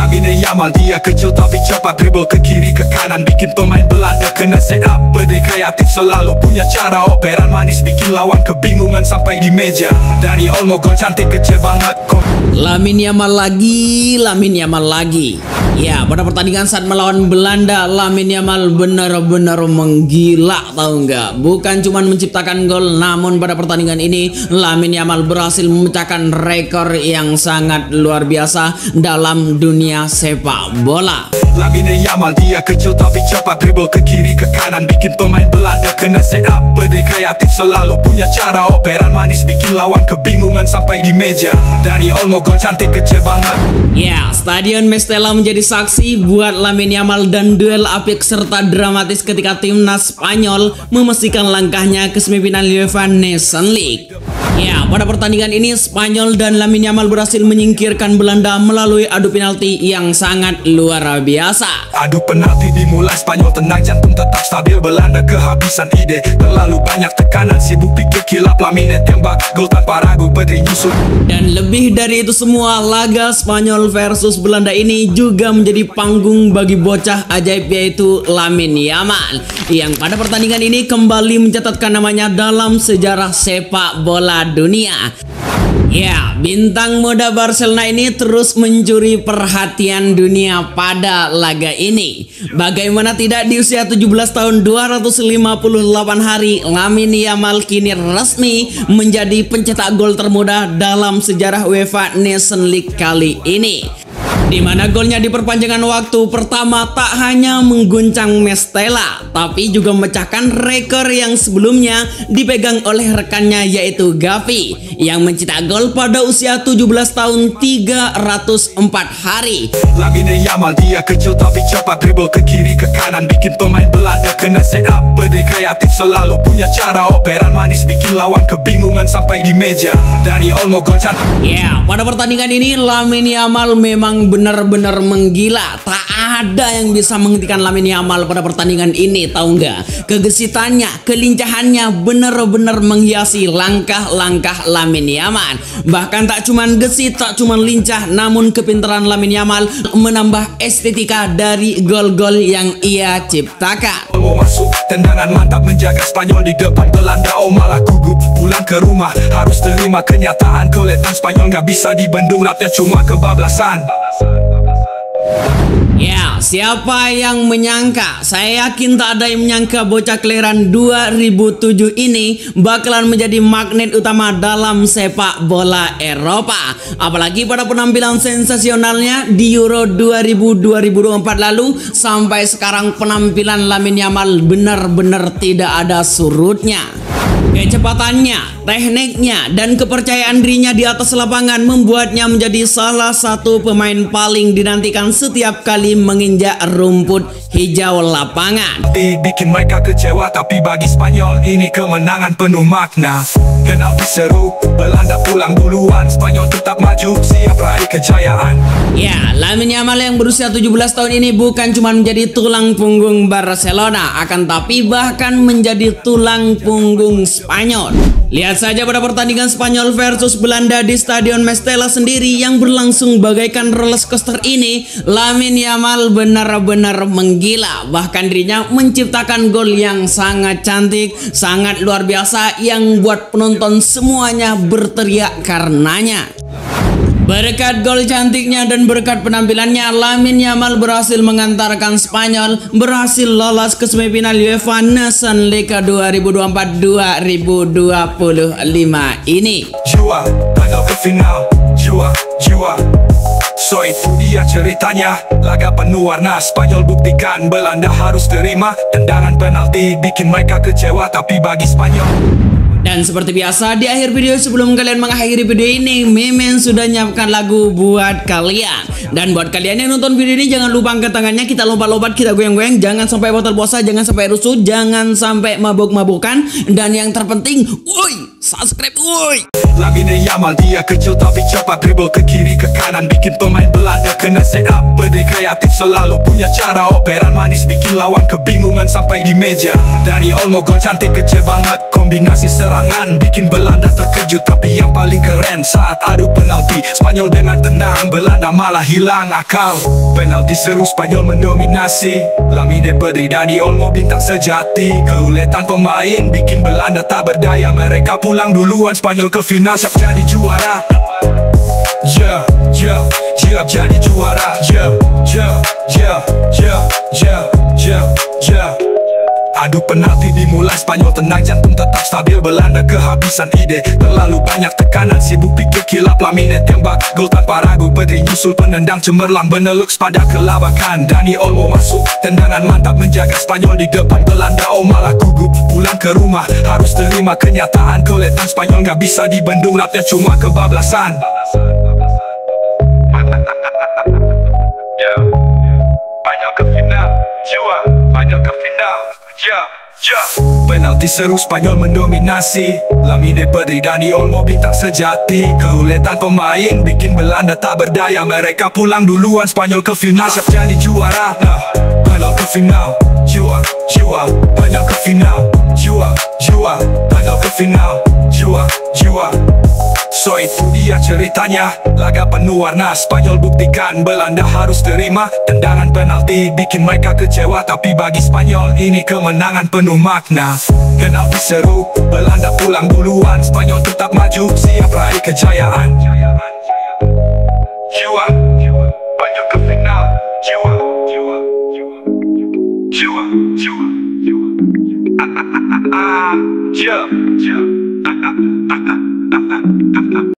Lamine Yamal, dia kecil tapi cepat, dribble ke kiri ke kanan, bikin pemain Belanda kena set up. Berde kreatif, selalu punya cara operan manis, bikin lawan kebingungan sampai di meja. Dari Olmo gol cantik, kecil banget kok. Lamine Yamal lagi. Ya, pada pertandingan saat melawan Belanda, Lamine Yamal benar-benar menggila, tahu nggak? Bukan cuma menciptakan gol, namun pada pertandingan ini Lamine Yamal berhasil memecahkan rekor yang sangat luar biasa dalam dunia sepak bola. Lamine Yamal, dia kecil tapi cepat, dribble ke kiri ke kanan, bikin pemain Belanda kena set up. Berde kreatif, selalu punya cara operan manis, bikin lawan kebingungan sampai di meja. Dari Olmo gol cantik, kecil banget. Ya, Stadion Mestalla menjadi saksi buat Lamine Yamal dan duel apik serta dramatis ketika timnas Spanyol memastikan langkahnya ke semifinal UEFA Nations League. Ya, pada pertandingan ini Spanyol dan Lamine Yamal berhasil menyingkirkan Belanda melalui adu penalti yang sangat luar biasa. Adu penalti dimulai, Spanyol tenang, jantung tetap stabil, Belanda kehabisan ide, terlalu banyak tekanan, sibuk pikir kilap, Lamine tembak, gol tanpa ragu, Pedri nyusul. Dan lebih dari itu semua, laga Spanyol versus Belanda ini juga menjadi panggung bagi bocah ajaib yaitu Lamine Yamal, yang pada pertandingan ini kembali mencatatkan namanya dalam sejarah sepak bola dunia. Ya, bintang muda Barcelona ini terus mencuri perhatian dunia pada laga ini. Bagaimana tidak, di usia 17 tahun 258 hari, Lamine Yamal kini resmi menjadi pencetak gol termuda dalam sejarah UEFA Nations League kali ini. Di mana golnya di perpanjangan waktu pertama tak hanya mengguncang Mestalla, tapi juga memecahkan rekor yang sebelumnya dipegang oleh rekannya yaitu Gavi, yang mencetak gol pada usia 17 tahun 304 hari. Lamine Yamal, dia kecil tapi cepat, dribble ke kiri ke kanan, bikin pemain Belanda kena set up. Berde kreatif, selalu punya cara operan manis, bikin lawan kebingungan sampai di meja. Dari Olmo gol cantik. Ya, pada pertandingan ini Lamine Yamal memang benar-benar menggila. Tak ada yang bisa menghentikan Lamine Yamal pada pertandingan ini, tahu nggak? Kegesitannya, kelincahannya benar-benar menghiasi langkah-langkah Lamine Yamal. Bahkan tak cuman gesit, tak cuman lincah, namun kepintaran Lamine Yamal menambah estetika dari gol-gol yang ia ciptakan. Olmo masuk, tendangan mantap menjaga Spanyol di depan Belanda. Oh malah gugup, pulang ke rumah harus terima kenyataan, koletan Spanyol nggak bisa dibendung, ratnya cuma kebablasan. Ya, siapa yang menyangka? Saya yakin tak ada yang menyangka bocah kelahiran 2007 ini bakalan menjadi magnet utama dalam sepak bola Eropa. Apalagi pada penampilan sensasionalnya di Euro 2024 lalu, sampai sekarang penampilan Lamine Yamal benar-benar tidak ada surutnya. Kecepatannya, tekniknya, dan kepercayaan dirinya di atas lapangan membuatnya menjadi salah satu pemain paling dinantikan setiap kali menginjak rumput hijau lapangan. Bikin mereka kecewa, tapi bagi Spanyol ini kemenangan penuh makna. Penalti seru, Belanda pulang duluan, Spanyol tetap maju, siap raih kejayaan. Ya, Lamine Yamal yang berusia 17 tahun ini bukan cuma menjadi tulang punggung Barcelona, akan tapi bahkan menjadi tulang punggung Spanyol. Lihat saja pada pertandingan Spanyol versus Belanda di Stadion Mestalla sendiri yang berlangsung bagaikan roller coaster ini, Lamine Yamal benar-benar menggila. Bahkan dirinya menciptakan gol yang sangat cantik, sangat luar biasa, yang buat penonton semuanya berteriak karenanya. Berkat gol cantiknya dan berkat penampilannya, Lamine Yamal berhasil mengantarkan Spanyol berhasil lolos ke semifinal UEFA Nations League 2024-2025 ini. Jiwa, tagal ke final, jiwa. So itu dia ceritanya, laga penuh warna, Spanyol buktikan Belanda harus terima. Tendangan penalti bikin mereka kecewa, tapi bagi Spanyol. Dan seperti biasa di akhir video, sebelum kalian mengakhiri video ini, Mimin sudah nyiapkan lagu buat kalian. Dan buat kalian yang nonton video ini, jangan lupa angkat tangannya, kita lompat-lompat, kita goyang-goyang, jangan sampai botol puasa, jangan sampai rusuh, jangan sampai mabuk-mabukan, dan yang terpenting, woi, subscribe woi. Lamine Yamal, dia kecil tapi cepat, dribble ke kiri ke kanan, bikin pemain Belanda kena set up. Berde kreatif, selalu punya cara operan manis, bikin lawan kebingungan sampai di meja. Dari Olmo gol cantik, kecil banget, kombinasi serangan bikin Belanda terkejut. Tapi yang paling keren saat adu penalti, Spanyol dengan tenang, Belanda malah hilang akal. Penalti seru, Spanyol mendominasi. Lamine Pedri, Dani Olmo bintang sejati. Keuletan pemain bikin Belanda tak berdaya. Mereka pulang duluan, Spanyol ke final siap jadi juara. Siap jadi juara. Adu penalti dimulai, Spanyol tenang, jantung tetap stabil. Belanda kehabisan ide, terlalu banyak tekanan, sibuk pikir kilap. Lamine tembak gol tanpa ragu, Pedri nyusul penendang cemerlang, Benelux pada kelabakan. Dani Olmo masuk, tendangan mantap menjaga Spanyol di depan. Belanda malah gugup, pulang ke rumah harus terima kenyataan. Keuletan Spanyol gak bisa dibendung, lapnya cuma kebablasan. Spanyol ke final, Spanyol ke final. Penalti seru, Spanyol mendominasi. Lamine Pedri, Dani Olmo bintang sejati. Keuletan pemain bikin Belanda tak berdaya. Mereka pulang duluan, Spanyol ke final siap jadi juara. Spanyol ke final, Spanyol ke final, Spanyol ke final, So itu dia ceritanya, laga penuh warna. Spanyol buktikan Belanda harus terima. Tendangan penalti bikin mereka kecewa, tapi bagi Spanyol ini kemenangan penuh makna. Penalti seru, Belanda pulang duluan, Spanyol tetap maju, siap raih kejayaan. Spanyol ke final,